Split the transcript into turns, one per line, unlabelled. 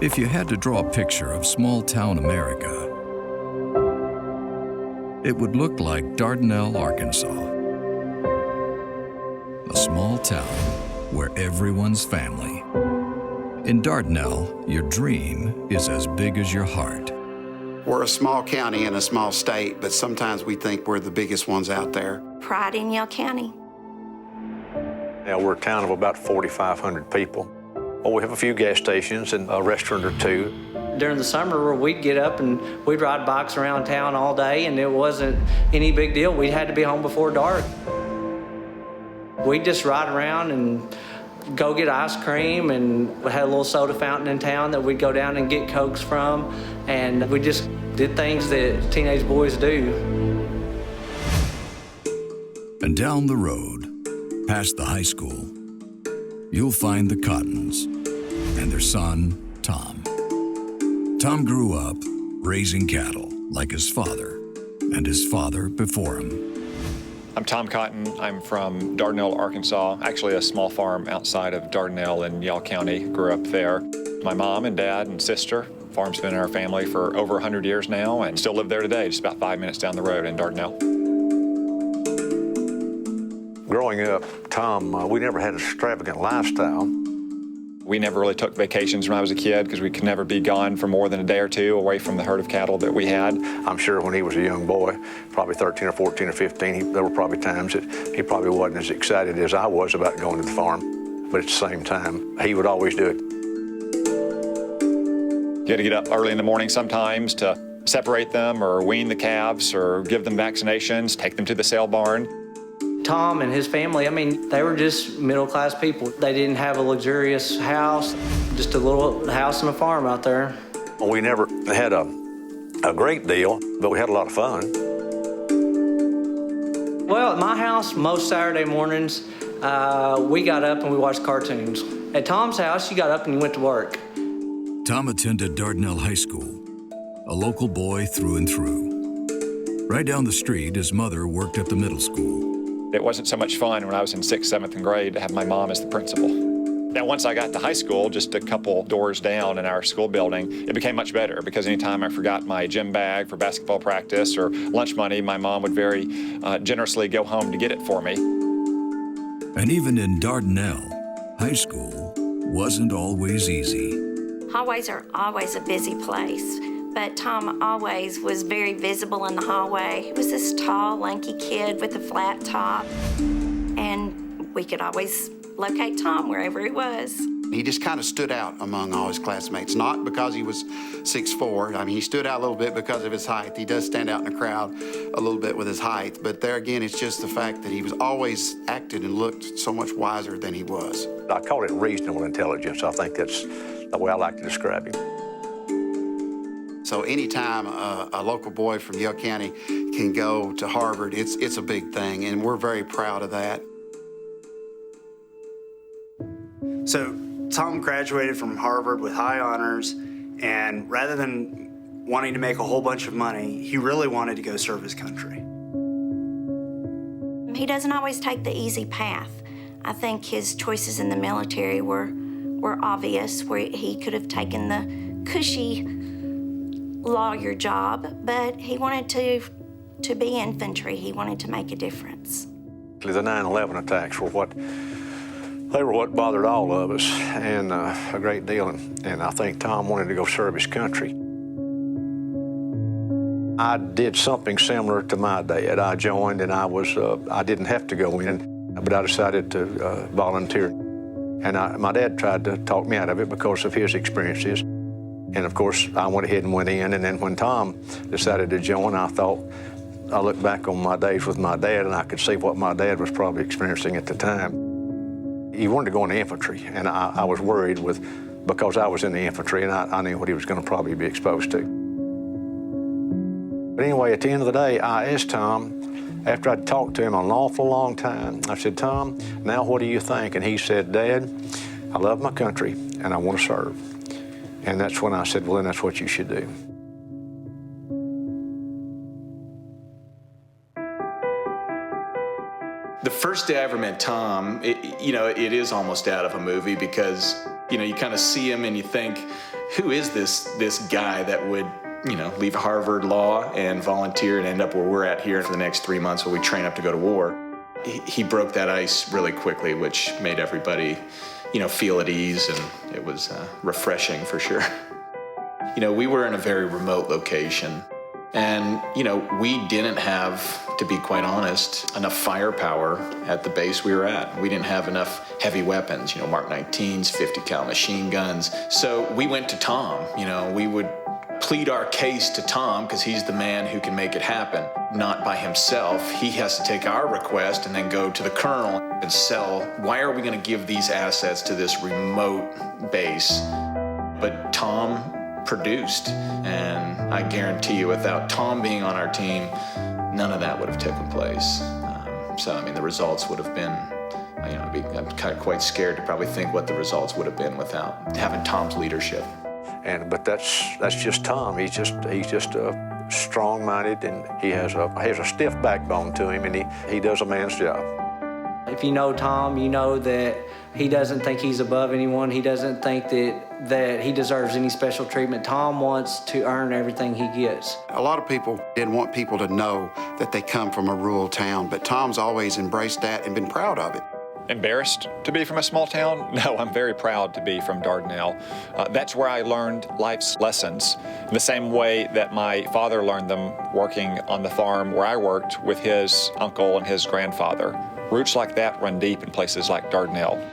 If you had to draw a picture of small-town America, it would look like Dardanelle, Arkansas. A small town where everyone's family. In Dardanelle, your dream is as big as your heart.
We're a small county and a small state, but sometimes we think we're the biggest ones out there.
Pride in Yell County.
Yeah, we're a town of about 4,500 people. Well, we have a few gas stations and a restaurant or two.
During the summer, we'd get up and we'd ride bikes around town all day, and it wasn't any big deal. We had to be home before dark. We'd just ride around and go get ice cream, and we had a little soda fountain in town that we'd go down and get Cokes from, and we just did things that teenage boys do.
And down the road, past the high school, you'll find the Cottons and their son, Tom. Tom grew up raising cattle like his father and his father before him.
I'm Tom Cotton. I'm from Dardanelle, Arkansas, actually a small farm outside of Dardanelle in Yell County. Grew up there. My mom and dad and sister, farm's been in our family for over 100 years now and still live there today, just about 5 minutes down the road in Dardanelle.
Growing up, Tom, we never had an extravagant lifestyle.
We never really took vacations when I was a kid because we could never be gone for more than a day or two away from the herd of cattle that we had.
I'm sure when he was a young boy, probably 13 or 14 or 15, there were probably times that he probably wasn't as excited as I was about going to the farm. But at the same time, he would always do it.
You had to get up early in the morning sometimes to separate them or wean the calves or give them vaccinations, take them to the sale barn.
Tom and his family, I mean, they were just middle-class people. They didn't have a luxurious house, just a little house and a farm out there.
We never had a great deal, but we had a lot of fun.
Well, at my house, most Saturday mornings, we got up and we watched cartoons. At Tom's house, you got up and you went to work.
Tom attended Dardanelle High School, a local boy through and through. Right down the street, his mother worked at the middle school.
It wasn't so much fun when I was in 6th, 7th grade to have my mom as the principal. Now, once I got to high school, just a couple doors down in our school building, it became much better because anytime I forgot my gym bag for basketball practice or lunch money, my mom would very generously go home to get it for me.
And even in Dardanelle, high school wasn't always easy.
Hallways are always a busy place, but Tom always was very visible in the hallway. He was this tall, lanky kid with a flat top, and we could always locate Tom wherever he was.
He just kind of stood out among all his classmates, not because he was 6'4". I mean, he stood out a little bit because of his height. He does stand out in the crowd a little bit with his height, but there again, it's just the fact that he was always acted and looked so much wiser than he was.
I call it reasonable intelligence. I think that's the way I like to describe him.
So anytime a local boy from Yell County can go to Harvard, it's a big thing, and we're very proud of that.
So Tom graduated from Harvard with high honors, and rather than wanting to make a whole bunch of money, he really wanted to go serve his country.
He doesn't always take the easy path. I think his choices in the military were obvious, where he could have taken the cushy lawyer job, but he wanted to be infantry. He wanted to make a difference.
The 9/11 attacks were what bothered all of us, and a great deal. And I think Tom wanted to go serve his country. I did something similar to my dad. I joined, and I didn't have to go in, but I decided to volunteer. And my dad tried to talk me out of it because of his experiences. And of course, I went ahead and went in, and then when Tom decided to join, I looked back on my days with my dad, and I could see what my dad was probably experiencing at the time. He wanted to go in the infantry, and I was worried because I was in the infantry, and I knew what he was going to probably be exposed to. But anyway, at the end of the day, I asked Tom, after I'd talked to him an awful long time, I said, "Tom, now what do you think?" And he said, "Dad, I love my country, and I want to serve." And that's when I said, "Well, then that's what you should do."
The first day I ever met Tom, it is almost out of a movie because, you kind of see him and you think, who is this guy that would, leave Harvard Law and volunteer and end up where we're at here for the next 3 months while we train up to go to war? He broke that ice really quickly, which made everybody, feel at ease, and it was refreshing for sure. We were in a very remote location, and, we didn't have, to be quite honest, enough firepower at the base we were at. We didn't have enough heavy weapons, Mark 19s, 50 cal machine guns. So we went to Tom, we would plead our case to Tom because he's the man who can make it happen, not by himself. He has to take our request and then go to the colonel and sell. Why are we going to give these assets to this remote base? But Tom produced, and I guarantee you, without Tom being on our team, none of that would have taken place. The results would have been, I'm kind of quite scared to probably think what the results would have been without having Tom's leadership.
But that's just Tom. He's just strong-minded, and he has a stiff backbone to him, and he does a man's job.
If you know Tom, you know that he doesn't think he's above anyone. He doesn't think that he deserves any special treatment. Tom wants to earn everything he gets.
A lot of people didn't want people to know that they come from a rural town, but Tom's always embraced that and been proud of it.
Embarrassed to be from a small town? No, I'm very proud to be from Dardanelle. That's where I learned life's lessons, in the same way that my father learned them working on the farm where I worked with his uncle and his grandfather. Roots like that run deep in places like Dardanelle.